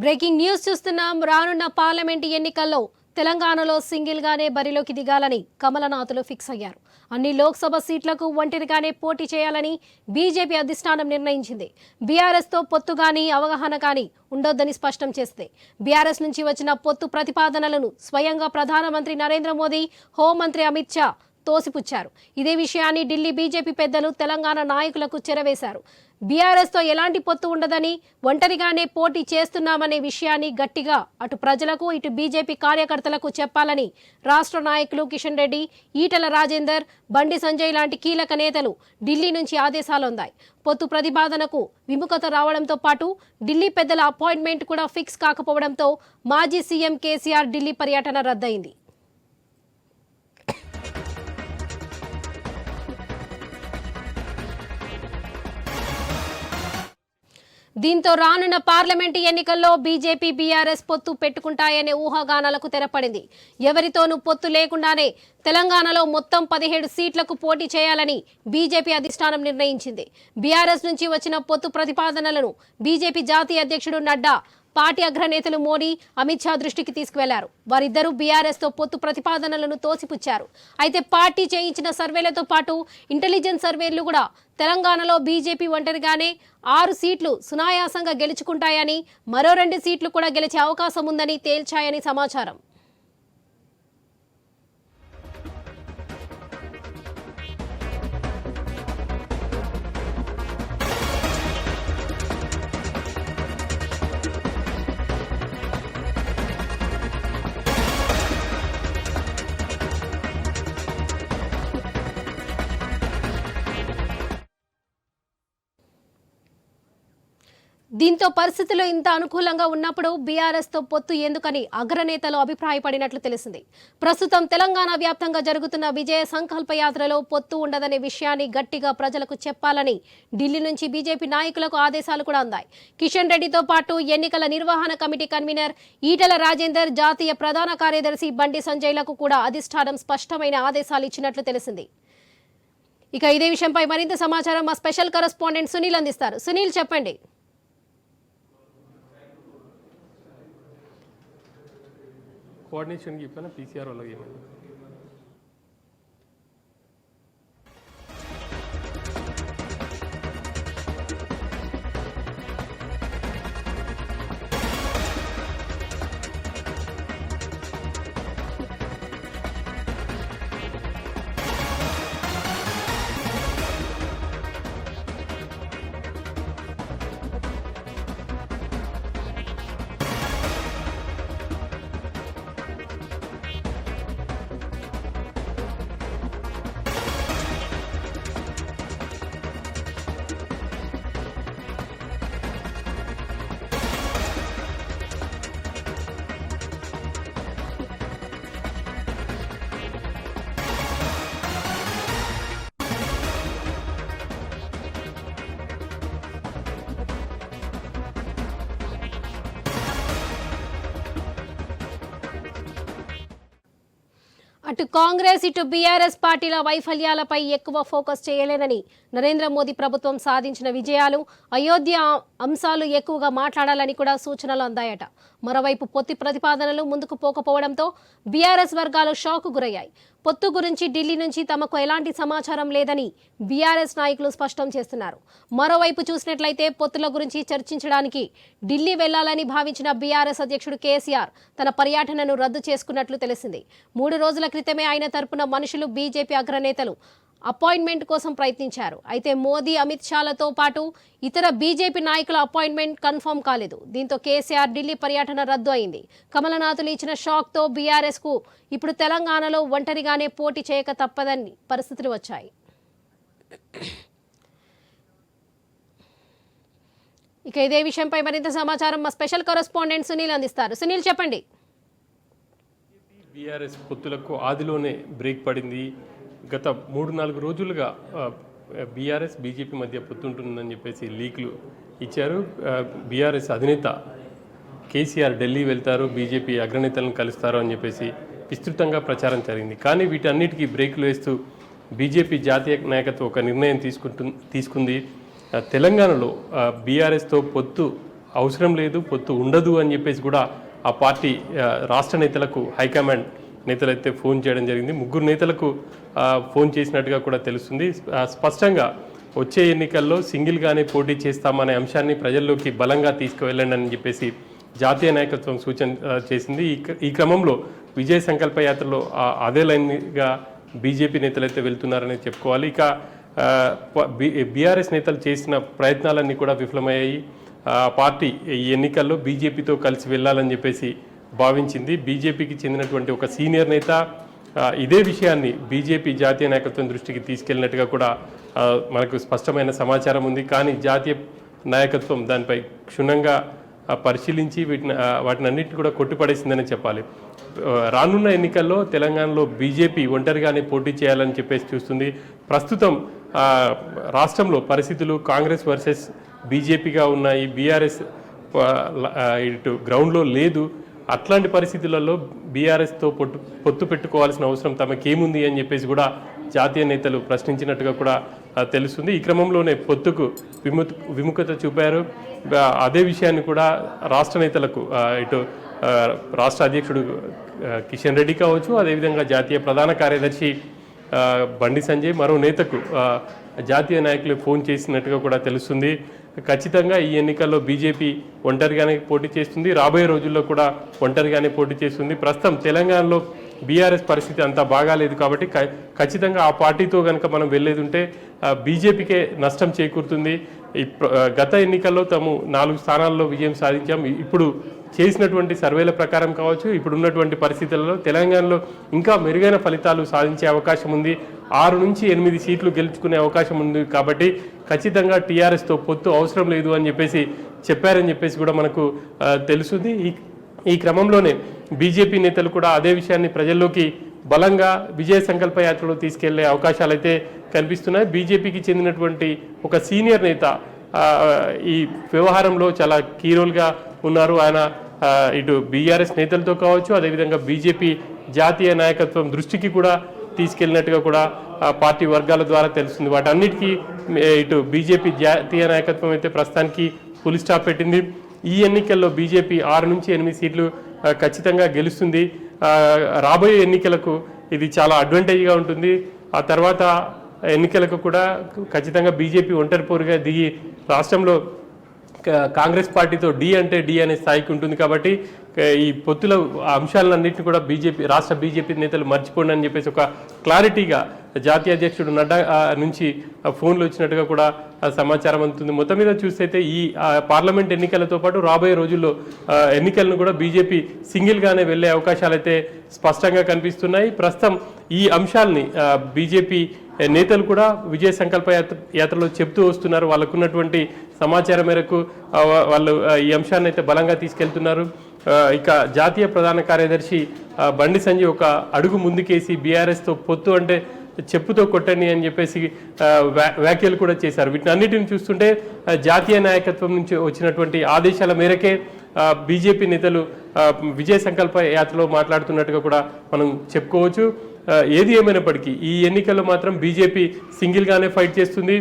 Breaking news చూస్తున్నాం. రానున్న parliament ఎన్నికల్లో తెలంగాణలో సింగిల్ గానే బరిలోకి దిగాలని కమలనాథులు ఫిక్స్ అయ్యారు. అన్ని లోక్సభ సీట్లకు ఒంటరిగానే పోటీ చేయాలని బీజేపీ అధిష్టానం నిర్ణయించింది. బీఆర్ఎస్ తో పొత్తు గానీ అవగాహన కానీ ఉండొద్దని స్పష్టం చేసింది. బీఆర్ఎస్ నుంచి వచ్చిన పొత్తు ప్రతిపాదనలను స్వయంగా ప్రధానమంత్రి నరేంద్ర మోదీ, హోంమంత్రి అమిత్ షా తోసిపుచ్చారు. ఇదే విషయాన్ని ఢిల్లీ బీజేపీ పెద్దలు తెలంగాణ నాయకులకు చెరవేశారు. బీఆర్ఎస్ తో ఎలాంటి పొత్తు ఉండదని, ఒంటరిగానే పోటీ చేస్తున్నామనే విషయాన్ని గట్టిగా అటు ప్రజలకు ఇటు బీజేపీ కార్యకర్తలకు చెప్పాలని రాష్ట్ర నాయకులు కిషన్ రెడ్డి, ఈటెల రాజేందర్, బండి సంజయ్ లాంటి కీలక నేతలు ఢిల్లీ నుంచి ఆదేశాలు అందాయి. పొత్తు ప్రతిపాదనకు విముఖత రావడంతో పాటు ఢిల్లీ పెద్దల అపాయింట్మెంట్ కూడా ఫిక్స్ కాకపోవడంతో మాజీ సీఎం కేసీఆర్ ఢిల్లీ పర్యటన రద్దయింది. దీంతో రానున్న పార్లమెంటు ఎన్నికల్లో బీజేపీ, బీఆర్ఎస్ పొత్తు పెట్టుకుంటాయనే ఊహాగానాలకు తెరపడింది. ఎవరితోనూ పొత్తు లేకుండానే తెలంగాణలో మొత్తం 17 సీట్లకు పోటీ చేయాలని బీజేపీ అధిష్టానం నిర్ణయించింది. బీఆర్ఎస్ నుంచి వచ్చిన పొత్తు ప్రతిపాదనలను బీజేపీ జాతీయ అధ్యక్షుడు నడ్డా, పార్టీ అగ్రనేతలు మోడీ, అమిత్ షా దృష్టికి తీసుకువెళ్లారు. వారిద్దరూ బీఆర్ఎస్ తో పొత్తు ప్రతిపాదనలను తోసిపుచ్చారు. అయితే పార్టీ చేయించిన సర్వేలతో పాటు ఇంటెలిజెన్స్ సర్వేలు కూడా తెలంగాణలో బీజేపీ ఒంటరిగానే 6 సీట్లు సునాయాసంగా గెలుచుకుంటాయని, మరో 2 సీట్లు కూడా గెలిచే అవకాశం ఉందని తేల్చాయని సమాచారం. దీంతో పరిస్థితులు ఇంత అనుకూలంగా ఉన్నప్పుడు బీఆర్ఎస్ తో పొత్తు ఎందుకని అగ్రనేతలు అభిప్రాయపడినట్లు తెలిసింది. ప్రస్తుతం తెలంగాణ వ్యాప్తంగా జరుగుతున్న విజయ సంకల్ప యాత్రలో పొత్తు ఉండదనే విషయాన్ని గట్టిగా ప్రజలకు చెప్పాలని ఢిల్లీ నుంచి బీజేపీ నాయకులకు ఆదేశాలు కూడా అందాయి. కిషన్ రెడ్డితో పాటు ఎన్నికల నిర్వహణ కమిటీ కన్వీనర్ ఈటెల రాజేందర్, జాతీయ ప్రధాన కార్యదర్శి బండి సంజయ్లకు కూడా అధిష్టానం స్పష్టమైన ఆదేశాలు ఇచ్చినట్లు తెలిసింది. ఇక ఇదే విషయంపై మరింత సమాచారం మా స్పెషల్ కరెస్పాండెంట్ సునీల్ అందిస్తారు. సునీల్, చెప్పండి. కోఆర్డినేషన్కి చెప్పిన పీసీఆర్ వాళ్ళకి ఏమైంది? అటు కాంగ్రెస్, ఇటు బీఆర్ఎస్ పార్టీల వైఫల్యాలపై ఎక్కువ ఫోకస్ చేయలేనని నరేంద్ర మోదీ ప్రభుత్వం సాధించిన విజయాలు, అయోధ్య అంశాలు ఎక్కువగా మాట్లాడాలని కూడా సూచనలు అందాయట. మరోవైపు పొత్తు ప్రతిపాదనలు ముందుకు పోకపోవడంతో బీఆర్ఎస్ వర్గాలు షాకు గురయ్యాయి. పొత్తు గురించి ఢిల్లీ నుంచి తమకు ఎలాంటి సమాచారం లేదని బీఆర్ఎస్ నాయకులు స్పష్టం చేస్తున్నారు. మరోవైపు చూసినట్లయితే పొత్తుల గురించి చర్చించడానికి ఢిల్లీ వెళ్లాలని భావించిన బీఆర్ఎస్ అధ్యక్షుడు కేసీఆర్ తన పర్యటనను రద్దు చేసుకున్నట్లు తెలిసింది. 3 రోజుల క్రితమే ఆయన తరపున మనుషులు బీజేపీ అగ్రనేతలు అపాయింట్మెంట్ కోసం ప్రయత్నించారు. అయితే మోదీ, అమిత్ షాలతో పాటు ఇతర బీజేపీ నాయకుల అపాయింట్మెంట్ కన్ఫర్మ్ కాలేదు. దీంతో కేసీఆర్ ఢిల్లీ పర్యటన రద్దు అయింది. కమలనాథులు ఇచ్చిన షాక్తో బీఆర్ఎస్ కు ఇప్పుడు తెలంగాణలో ఒంటరిగానే పోటీ చేయక తప్పదని పరిస్థితులు వచ్చాయి. ఇక ఇదే విషయంపై మరింత సమాచారం మా స్పెషల్ కరెస్పాండెంట్ సునీల్ అందిస్తారు. సునీల్, చెప్పండి. బీఆర్ఎస్ పొత్తులకు ఆదిలోనే బ్రేక్ పడింది. గత 3-4 రోజులుగా బీఆర్ఎస్, బీజేపీ మధ్య పొత్తుంటుందని చెప్పేసి లీక్లు ఇచ్చారు. బీఆర్ఎస్ అధినేత కేసీఆర్ ఢిల్లీ వెళ్తారు, బీజేపీ అగ్రనేతలను కలుస్తారు అని చెప్పేసి విస్తృతంగా ప్రచారం జరిగింది. కానీ వీటన్నిటికీ బ్రేకులు వేస్తూ బీజేపీ జాతీయ నాయకత్వం ఒక నిర్ణయం తీసుకుంది. తెలంగాణలో బీఆర్ఎస్తో పొత్తు అవసరం లేదు, పొత్తు ఉండదు అని చెప్పేసి కూడా ఆ పార్టీ రాష్ట్ర నేతలకు హైకమాండ్ నేతలు అయితే ఫోన్ చేయడం జరిగింది. ముగ్గురు నేతలకు ఫోన్ చేసినట్టుగా కూడా తెలుస్తుంది. స్పష్టంగా వచ్చే ఎన్నికల్లో సింగిల్గానే పోటీ చేస్తామనే అంశాన్ని ప్రజల్లోకి బలంగా తీసుకువెళ్ళండి అని చెప్పేసి జాతీయ నాయకత్వం సూచన చేసింది. ఈ క్రమంలో విజయ సంకల్ప యాత్రలో అదే లైన్గా బీజేపీ నేతలు అయితే వెళ్తున్నారని చెప్పుకోవాలి. ఇక బీఆర్ఎస్ నేతలు చేసిన ప్రయత్నాలన్నీ కూడా విఫలమయ్యాయి. పార్టీ ఈ ఎన్నికల్లో బీజేపీతో కలిసి వెళ్ళాలని చెప్పేసి భావించింది. బీజేపీకి చెందినటువంటి ఒక సీనియర్ నేత ఇదే విషయాన్ని బీజేపీ జాతీయ నాయకత్వం దృష్టికి తీసుకెళ్లినట్టుగా కూడా మనకు స్పష్టమైన సమాచారం ఉంది. కానీ జాతీయ నాయకత్వం దానిపై క్షుణ్ణంగా పరిశీలించి వాటిని అన్నింటినీ కూడా కొట్టిపడేసిందని చెప్పాలి. రానున్న ఎన్నికల్లో తెలంగాణలో బీజేపీ ఒంటరిగానే పోటీ చేయాలని చెప్పేసి చూస్తుంది. ప్రస్తుతం రాష్ట్రంలో పరిస్థితులు కాంగ్రెస్ వర్సెస్ బీజేపీగా ఉన్నాయి. బీఆర్ఎస్ ఇటు గ్రౌండ్లో లేదు. అట్లాంటి పరిస్థితులలో బీఆర్ఎస్తో పొత్తు పెట్టుకోవాల్సిన అవసరం తమకేముంది అని చెప్పేసి కూడా జాతీయ నేతలు ప్రశ్నించినట్టుగా కూడా తెలుస్తుంది. ఈ క్రమంలోనే పొత్తుకు విముఖత చూపారు. అదే విషయాన్ని కూడా రాష్ట్ర నేతలకు ఇటు రాష్ట్ర అధ్యక్షుడు కిషన్ రెడ్డి కావచ్చు, అదేవిధంగా జాతీయ ప్రధాన కార్యదర్శి బండి సంజయ్ మరో నేతకు జాతీయ నాయకులు ఫోన్ చేసినట్టుగా కూడా తెలుస్తుంది. ఖచ్చితంగా ఈ ఎన్నికల్లో బీజేపీ ఒంటరిగానే పోటీ చేస్తుంది. రాబోయే రోజుల్లో కూడా ఒంటరిగానే పోటీ చేస్తుంది. ప్రస్తుతం తెలంగాణలో బీఆర్ఎస్ పరిస్థితి అంతా బాగాలేదు కాబట్టి ఖచ్చితంగా ఆ పార్టీతో కనుక మనం వెళ్ళేది ఉంటే బీజేపీకే నష్టం చేకూరుతుంది. గత ఎన్నికల్లో తాము 4 స్థానాల్లో విజయం సాధించాం. ఇప్పుడు చేసినటువంటి సర్వేల ప్రకారం కావచ్చు, ఇప్పుడు ఉన్నటువంటి పరిస్థితులలో తెలంగాణలో ఇంకా మెరుగైన ఫలితాలు సాధించే అవకాశం ఉంది. 6 నుంచి 8 సీట్లు గెలుచుకునే అవకాశం ఉంది. కాబట్టి ఖచ్చితంగా టీఆర్ఎస్తో పొత్తు అవసరం లేదు అని చెప్పేసి చెప్పారని చెప్పేసి కూడా మనకు తెలుస్తుంది. ఈ క్రమంలోనే బీజేపీ నేతలు కూడా అదే విషయాన్ని ప్రజల్లోకి బలంగా విజయ సంకల్ప యాత్రలో తీసుకెళ్లే అవకాశాలు అయితే కనిపిస్తున్నాయి. బీజేపీకి చెందినటువంటి ఒక సీనియర్ నేత ఈ వ్యవహారంలో చాలా కీ రోల్గా ఉన్నారు. ఆయన ఇటు బీఆర్ఎస్ నేతలతో కావచ్చు, అదేవిధంగా బీజేపీ జాతీయ నాయకత్వం దృష్టికి కూడా తీసుకెళ్లినట్టుగా కూడా పార్టీ వర్గాల ద్వారా తెలుస్తుంది. వాటన్నిటికీ ఇటు బీజేపీ జాతీయ నాయకత్వం అయితే ప్రస్తుతానికి ఫుల్ స్టాప్ పెట్టింది. ఈ ఎన్నికల్లో బీజేపీ 6 నుంచి 8 సీట్లు ఖచ్చితంగా గెలుస్తుంది. రాబోయే ఎన్నికలకు ఇది చాలా అడ్వాంటేజ్గా ఉంటుంది. ఆ తర్వాత ఎన్నికలకు కూడా ఖచ్చితంగా బీజేపీ ఒంటరి పోరుగా దిగి రాష్ట్రంలో కాంగ్రెస్ పార్టీతో డి అంటే డి అనే స్థాయికి ఉంటుంది. కాబట్టి ఈ పొత్తుల అంశాలన్నింటినీ కూడా రాష్ట్ర బీజేపీ నేతలు మర్చిపోండి అని చెప్పేసి ఒక క్లారిటీగా జాతీయ అధ్యక్షుడు నడ్డా నుంచి ఫోన్లు వచ్చినట్టుగా కూడా సమాచారం అందుతుంది. మొత్తం మీద చూస్తే ఈ పార్లమెంట్ ఎన్నికలతో పాటు రాబోయే రోజుల్లో ఎన్నికలను కూడా బీజేపీ సింగిల్గానే వెళ్లే అవకాశాలు అయితే స్పష్టంగా కనిపిస్తున్నాయి. ప్రస్తుతం ఈ అంశాలని బీజేపీ నేతలు కూడా విజయ సంకల్ప యాత్రలో చెప్తూ వస్తున్నారు. వాళ్ళకున్నటువంటి సమాచారం మేరకు వాళ్ళు ఈ అంశాన్ని అయితే బలంగా తీసుకెళ్తున్నారు. ఇక జాతీయ ప్రధాన కార్యదర్శి బండి సంజయ్ ఒక అడుగు ముందుకేసి బీఆర్ఎస్తో పొత్తు అంటే చెప్పుతో కొట్టండి అని చెప్పేసి వ్యాఖ్యలు కూడా చేశారు. వీటిని అన్నిటిని చూస్తుంటే జాతీయ నాయకత్వం నుంచి వచ్చినటువంటి ఆదేశాల మేరకే బీజేపీ నేతలు విజయ సంకల్ప యాత్రలో మాట్లాడుతున్నట్టుగా కూడా మనం చెప్పుకోవచ్చు. ఏది ఏమైనప్పటికీ ఈ ఎన్నికల్లో మాత్రం బీజేపీ సింగిల్గానే ఫైట్ చేస్తుంది.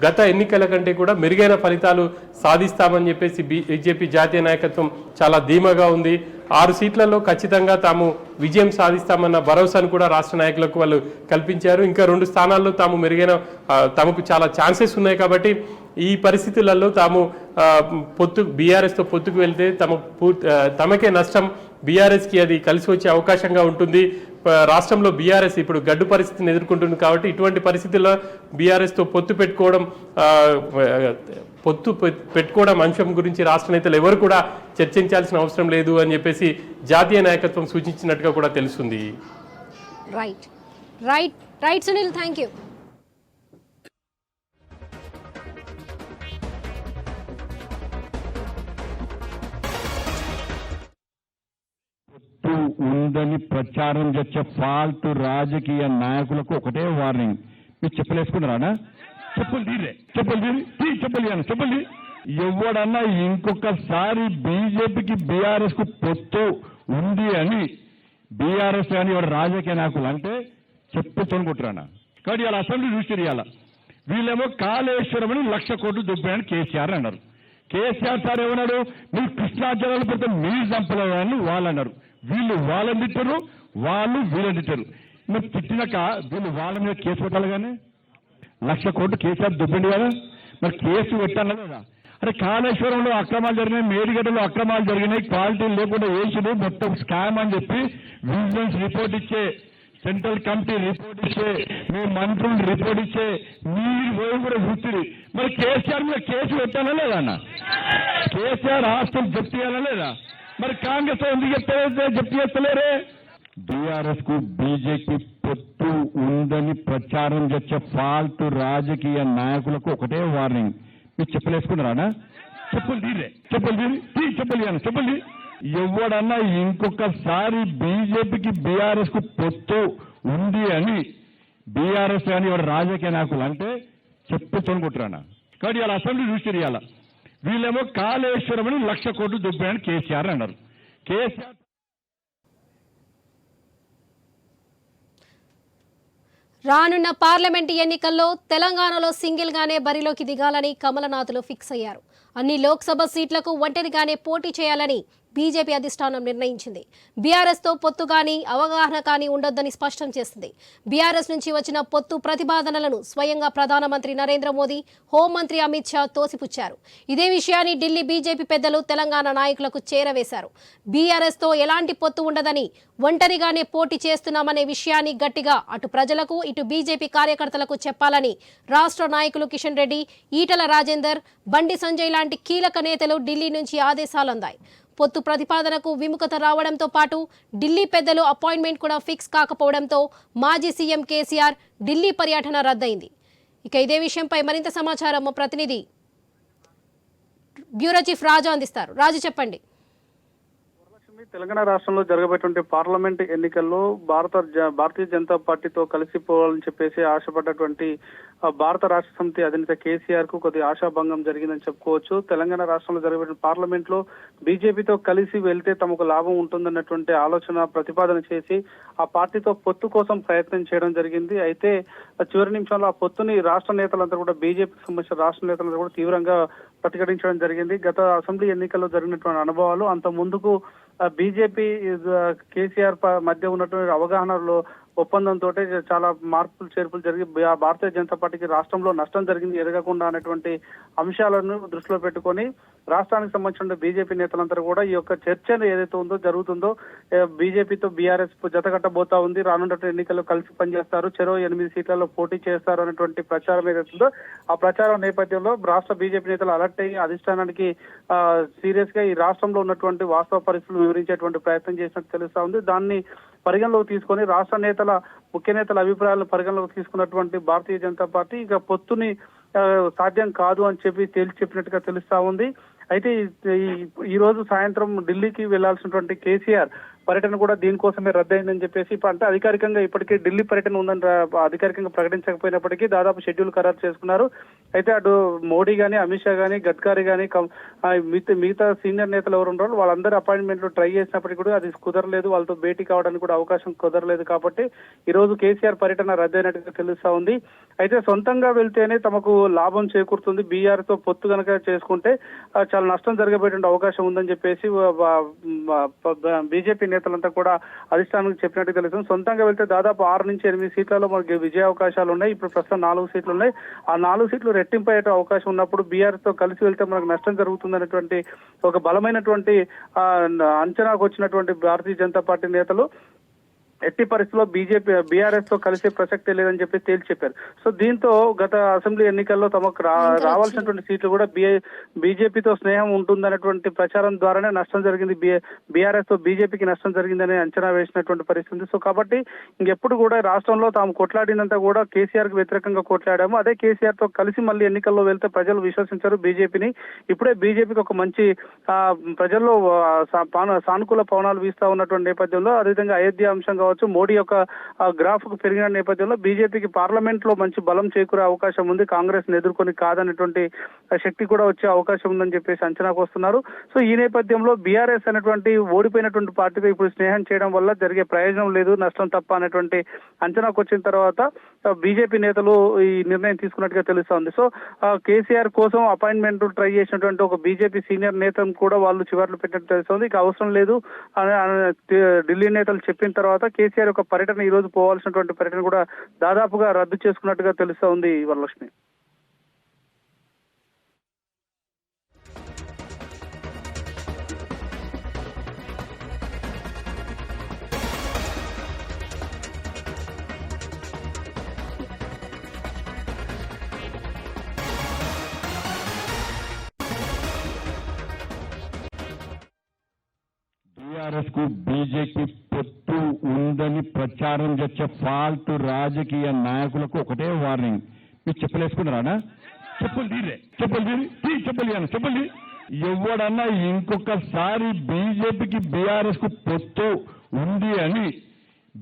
గత ఎన్నికల కంటే కూడా మెరుగైన ఫలితాలు సాధిస్తామని చెప్పేసి బీజేపీ జాతీయ నాయకత్వం చాలా ధీమాగా ఉంది. 6 సీట్లలో ఖచ్చితంగా తాము విజయం సాధిస్తామన్న భరోసాను కూడా రాష్ట్ర నాయకులకు వాళ్ళు కల్పించారు. ఇంకా 2 స్థానాల్లో తాము తమకు చాలా ఛాన్సెస్ ఉన్నాయి. కాబట్టి ఈ పరిస్థితులలో తాము బీఆర్ఎస్తో పొత్తుకు వెళ్తే తమకే నష్టం, బీఆర్ఎస్కి అది కలిసి వచ్చే అవకాశంగా ఉంటుంది. రాష్ట్రంలో బీఆర్ఎస్ ఇప్పుడు గడ్డు పరిస్థితిని ఎదుర్కొంటుంది. కాబట్టి ఇటువంటి పరిస్థితుల్లో బీఆర్ఎస్తో పొత్తు పెట్టుకోవడం అంశం గురించి రాష్ట్ర నేతలు ఎవరు కూడా చర్చించాల్సిన అవసరం లేదు అని చెప్పేసి జాతీయ నాయకత్వం సూచించినట్టుగా కూడా తెలుస్తుంది. Right Sunil, thank you. ఉందని ప్రచారం చేసే ఫాల్తు రాజకీయ నాయకులకు ఒకటే వార్నింగ్. మీరు చెప్పులేసుకున్నారా? చెప్పులు ఎవడన్నా ఇంకొకసారి బీజేపీకి బీఆర్ఎస్ కు పొత్తు ఉంది అని బీఆర్ఎస్ కానీ వాడు రాజకీయ నాయకులు అంటే చెప్పుతో కొట్టురానా. కాబట్టి ఇలా అసెంబ్లీ చూసి వీళ్ళేమో కాళేశ్వరం అని 1,00,000 కోట్లు దుబ్బాయని కేసీఆర్ అన్నారు. కేసీఆర్ సార్ ఏమన్నాడు, మీరు కృష్ణా జలాలు పెడితే మీరు చంపలేదని వాళ్ళు అన్నారు. వీళ్ళు వాళ్ళని తిట్టారు, వాళ్ళు వీళ్ళని తిట్టారు. మరి తిట్టినాక వీళ్ళు వాళ్ళ మీద కేసు పెట్టాలి. కానీ 1,00,000 కోట్లు కేసీఆర్ దుబ్బిండి కదా, మరి కేసు పెట్టాలి కదా. అరే కాళేశ్వరంలో అక్రమాలు జరిగినాయి, మేడిగడ్డలో అక్రమాలు జరిగినాయి, క్వాలిటీ లేకుండా వేసుడు మొత్తం స్కామ్ అని చెప్పి విజిలెన్స్ రిపోర్ట్ ఇచ్చే, సెంట్రల్ కమిటీ రిపోర్ట్ ఇచ్చే, మీ మంత్రులు రిపోర్ట్ ఇచ్చే, మీరు పోయి కూడా చూస్తుంది. మరి కేసీఆర్ మీద కేసు పెట్టాలా లేదా అన్న? కేసీఆర్ ఆస్తులు జప్తు చేయాలా లేదా? మరి కాంగ్రెస్ ఎందుకు చెప్తారైతే జప్తు చేస్తలేరే? బీఆర్ఎస్ కు బీజేపీ పొత్తు ఉందని ప్రచారం చేసే ఫాల్తు రాజకీయ నాయకులకు ఒకటే వార్నింగ్. మీరు చెప్పులేసుకున్నారా? చెప్పులు తీరే, చెప్పులు ఎవడన్నా ఇంకొకసారి బీజేపీకి బీఆర్ఎస్ కు పొత్తు ఉంది అని బీఆర్ఎస్ అని ఎవరు రాజకీయ నాయకులు అంటే చెప్పుతో కొట్టురానా. కాబట్టి ఇలా అసెంబ్లీ చూసి ఇవాళ వీళ్ళేమో కాళేశ్వరం అని 1,00,000 కోట్లు దుబ్బాయని కేసీఆర్ అన్నారు. కేసీఆర్ రానున్న పార్లమెంటు ఎన్నికల్లో తెలంగాణలో సింగిల్ గానే బరిలోకి దిగాలని కమలనాథులు ఫిక్స్ అయ్యారు. అన్ని లోక్సభ సీట్లకు ఒంటరిగానే పోటీ చేయాలని బీజేపీ అధిష్టానం నిర్ణయించింది. బీఆర్ఎస్ తో పొత్తు కానీ అవగాహన కానీ ఉండొద్దని స్పష్టం చేసింది. బీఆర్ఎస్ నుంచి వచ్చిన పొత్తు ప్రతిపాదనలను స్వయంగా ప్రధానమంత్రి నరేంద్ర మోదీ, హోంమంత్రి అమిత్ షా తోసిపుచ్చారు. ఇదే విషయాన్ని ఢిల్లీ బీజేపీ పెద్దలు తెలంగాణ నాయకులకు చేరవేశారు. బీఆర్ఎస్ తో ఎలాంటి పొత్తు ఉండదని, ఒంటరిగానే పోటీ చేస్తున్నామనే విషయాన్ని గట్టిగా అటు ప్రజలకు ఇటు బీజేపీ కార్యకర్తలకు చెప్పాలని రాష్ట్ర నాయకులు కిషన్ రెడ్డి, ఈటల రాజేందర్, బండి సంజయ్ లాంటి కీలక నేతలు ఢిల్లీ నుంచి ఆదేశాలు అందాయి. పొత్తు ప్రతిపాదనకు విముఖత రావడంతో పాటు ఢిల్లీ పెద్దలు అపాయింట్మెంట్ కూడా ఫిక్స్ కాకపోవడంతో మాజీ సీఎం కేసీఆర్ ఢిల్లీ పర్యటన రద్దయింది. ఇక ఇదే విషయంపై మరింత సమాచారం మా ప్రతినిధి బ్యూరో చీఫ్ రాజు అందిస్తారు. రాజు చెప్పండి. తెలంగాణ రాష్ట్రంలో జరగబోయేటువంటి పార్లమెంట్ ఎన్నికల్లో భారతీయ జనతా పార్టీతో కలిసిపోవాలని చెప్పేసి ఆశపడ్డటువంటి భారత రాష్ట్ర సమితి అధినేత కేసీఆర్ కు కొద్ది ఆశాభంగం జరిగిందని చెప్పుకోవచ్చు. తెలంగాణ రాష్ట్రంలో జరగబోయే పార్లమెంట్ లో బీజేపీతో కలిసి వెళ్తే తమకు లాభం ఉంటుందన్నటువంటి ఆలోచన ప్రతిపాదన చేసి ఆ పార్టీతో పొత్తు కోసం ప్రయత్నం చేయడం జరిగింది. అయితే చివరి నిమిషంలో ఆ పొత్తుని రాష్ట్ర నేతలంతా కూడా, బీజేపీకి సంబంధించిన రాష్ట్ర నేతలంతా కూడా తీవ్రంగా ప్రతిఘటించడం జరిగింది. గత అసెంబ్లీ ఎన్నికల్లో జరిగినటువంటి అనుభవాలు, అంత ముందుకు బీజేపీ కేసీఆర్ మధ్య ఉన్నటువంటి అవగాహనలో ఒప్పందంతో చాలా మార్పులు చేర్పులు జరిగి భారతీయ జనతా పార్టీకి రాష్ట్రంలో నష్టం జరిగింది ఎదగకుండా అనేటువంటి అంశాలను దృష్టిలో పెట్టుకొని రాష్ట్రానికి సంబంధించిన బీజేపీ నేతలందరూ కూడా ఈ యొక్క చర్చను ఏదైతే ఉందో జరుగుతుందో, బీజేపీతో బీఆర్ఎస్ జతకట్టబోతా ఉంది, రానున్నటువంటి ఎన్నికల్లో కలిసి పనిచేస్తారు, చెరో 8 సీట్లలో పోటీ చేస్తారు అనేటువంటి ప్రచారం ఏదైతుందో ఆ ప్రచారం నేపథ్యంలో రాష్ట్ర బీజేపీ నేతలు అలర్ట్ అయ్యి అధిష్టానానికి సీరియస్ గా ఈ రాష్ట్రంలో ఉన్నటువంటి వాస్తవ పరిస్థితులు వివరించేటువంటి ప్రయత్నం చేసినట్టు తెలుస్తా ఉంది. దాన్ని పరిగణలోకి తీసుకొని రాష్ట్ర నేతల, ముఖ్య నేతల అభిప్రాయాలను పరిగణలోకి తీసుకున్నటువంటి భారతీయ జనతా పార్టీ ఇక పొత్తుని సాధ్యం కాదు అని తేల్చి చెప్పినట్టుగా తెలుస్తా ఉంది. అయితే ఈ రోజు సాయంత్రం ఢిల్లీకి వెళ్లాల్సినటువంటి కేసీఆర్ పర్యటన కూడా దీనికోసమే రద్దయిందని చెప్పేసి, అంటే అధికారికంగా ఇప్పటికే ఢిల్లీ పర్యటన ఉందని అధికారికంగా ప్రకటించకపోయినప్పటికీ దాదాపు షెడ్యూల్ ఖరారు చేసుకున్నారు. అయితే అటు మోడీ గానీ, అమిత్ షా గానీ, గడ్కరీ గానీ, మిగతా సీనియర్ నేతలు ఎవరు ఉన్నారో వాళ్ళందరూ అపాయింట్మెంట్లు ట్రై చేసినప్పటికీ కూడా అది కుదరలేదు, వాళ్ళతో భేటీ కావడానికి కూడా అవకాశం కుదరలేదు. కాబట్టి ఈ రోజు కేసీఆర్ పర్యటన రద్దయినట్టుగా తెలుస్తా ఉంది. అయితే సొంతంగా వెళ్తేనే తమకు లాభం చేకూరుతుంది, బీఆర్ తో పొత్తు కనుక చేసుకుంటే చాలా నష్టం జరగబోయేటువంటి అవకాశం ఉందని చెప్పేసి బీజేపీ నేతలంతా కూడా అధిష్టానానికి చెప్పినట్టు తెలుస్తుంది. సొంతంగా వెళ్తే దాదాపు 6 నుంచి 8 సీట్లలో మనకి విజయ అవకాశాలు ఉన్నాయి. ఇప్పుడు ప్రస్తుతం 4 సీట్లు ఉన్నాయి. ఆ 4 సీట్లు రెట్టింపు అయ్యే అవకాశం ఉన్నప్పుడు బీఆర్ తో కలిసి వెళ్తే మనకు నష్టం జరుగుతుంది అనేటువంటి ఒక బలమైనటువంటి అంచనాకు వచ్చినటువంటి భారతీయ జనతా పార్టీ నేతలు ఎట్టి పరిస్థితుల్లో బీఆర్ఎస్ తో కలిసే ప్రసక్తే లేదని చెప్పి తేల్చి చెప్పారు. సో దీంతో గత అసెంబ్లీ ఎన్నికల్లో తమకు రావాల్సినటువంటి సీట్లు కూడా బీజేపీతో స్నేహం ఉంటుందనేటువంటి ప్రచారం ద్వారానే నష్టం జరిగింది, బీఆర్ఎస్ తో బీజేపీకి నష్టం జరిగిందని అంచనా వేసినటువంటి పరిస్థితి. సో కాబట్టి ఇంకెప్పుడు కూడా రాష్ట్రంలో తాము కొట్లాడినంతా కూడా కేసీఆర్ కు వ్యతిరేకంగా కొట్లాడాము, అదే కేసీఆర్ తో కలిసి మళ్ళీ ఎన్నికల్లో వెళ్తే ప్రజలు విశ్వసించారు బీజేపీని. ఇప్పుడే బీజేపీకి ఒక మంచి ప్రజల్లో సానుకూల పవనాలు వీస్తా ఉన్నటువంటి నేపథ్యంలో, అదేవిధంగా అయోధ్య అంశం కావచ్చు, కావచ్చు, మోడీ యొక్క గ్రాఫ్ కు పెరిగిన నేపథ్యంలో బీజేపీకి పార్లమెంట్ లో మంచి బలం చేకూరే అవకాశం ఉంది, కాంగ్రెస్ ని ఎదుర్కొని కాదనేటువంటి శక్తి కూడా వచ్చే అవకాశం ఉందని చెప్పేసి అంచనాకు వస్తున్నారు. సో ఈ నేపథ్యంలో బీఆర్ఎస్ అనేటువంటి ఓడిపోయినటువంటి పార్టీతో ఇప్పుడు స్నేహం చేయడం వల్ల జరిగే ప్రయోజనం లేదు, నష్టం తప్ప అనేటువంటి అంచనాకు వచ్చిన తర్వాత బీజేపీ నేతలు ఈ నిర్ణయం తీసుకున్నట్టుగా తెలుస్తోంది. సో కేసీఆర్ కోసం అపాయింట్మెంట్ ట్రై చేసినటువంటి ఒక బీజేపీ సీనియర్ నేతను కూడా వాళ్ళు చివర్లు పెట్టినట్టు తెలుస్తోంది. ఇక అవసరం లేదు ఢిల్లీ నేతలు చెప్పిన తర్వాత కేసీఆర్ యొక్క పర్యటన ఈ రోజు పోవాల్సినటువంటి పర్యటన కూడా దాదాపుగా రద్దు చేసుకున్నట్టుగా తెలుస్తోంది వరలక్ష్మి. టీఆర్ఎస్ కు బీజేపీ పొత్తు ఉందని ప్రచారం చేసే ఫాల్తు రాజకీయ నాయకులకు ఒకటే వార్నింగ్. మీరు చెప్పులేసుకున్నారా? చెప్పులు తీరే, చెప్పులు ఎవడన్నా ఇంకొకసారి బీజేపీకి బీఆర్ఎస్ కు పొత్తు ఉంది అని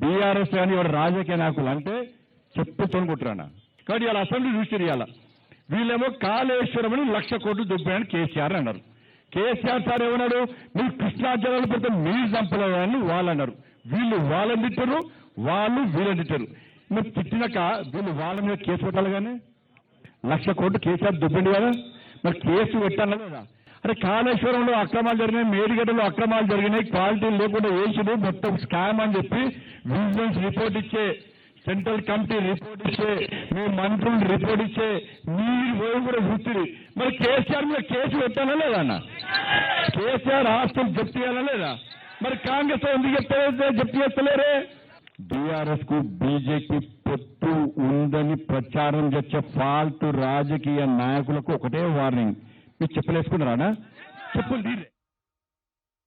బీఆర్ఎస్ అని ఎవరు రాజకీయ నాయకులు అంటే చెప్పుతోనుకుంటున్నాను. కాబట్టి ఇలా అసెంబ్లీ చూసి ఇవాళ వీళ్ళేమో కాళేశ్వరం అని 1,00,000 కోట్లు దుబ్బాయని కేసీఆర్ అన్నారు. కేసీఆర్ సార్ ఏమన్నాడు? మీరు కృష్ణా జలాలు పెడితే మీరు చంపలేదని వాళ్ళు అన్నారు. వీళ్ళు వాళ్ళని తిట్టారు, వాళ్ళు వీళ్ళని తిట్టారు. మరి తిట్టినాక వీళ్ళు వాళ్ళ మీద కేసు పెట్టాలి. కానీ 1,00,000 కోట్లు కేసీఆర్ దుబ్బింది కదా, మరి కేసు పెట్టాలి కదా. అరే కాళేశ్వరంలో అక్రమాలు జరిగినాయి, మేడిగడ్డలో అక్రమాలు జరిగినాయి, క్వాలిటీ లేకుండా వేసుడు మొత్తం స్కామ్ అని చెప్పి విజిలెన్స్ రిపోర్ట్ ఇచ్చే, సెంట్రల్ కమిటీ రిపోర్ట్ ఇచ్చే, మీ మంత్రులు రిపోర్ట్ ఇచ్చే, మీరు పోయి కూడా చూస్తుంది. మరి కేసీఆర్ మీద కేసు పెట్టాలా లేదా అన్న? కేసీఆర్ ఆస్తులు జప్తు చేయాలా లేదా? మరి కాంగ్రెస్ ఎందుకు జప్తు చేస్తలేరే? బీఆర్ఎస్ కు బీజేపీ పొత్తు ఉందని ప్రచారం చేసే ఫాల్తు రాజకీయ నాయకులకు ఒకటే వార్నింగ్. మీరు చెప్పులేసుకున్నారా? చెప్పులు తీరే.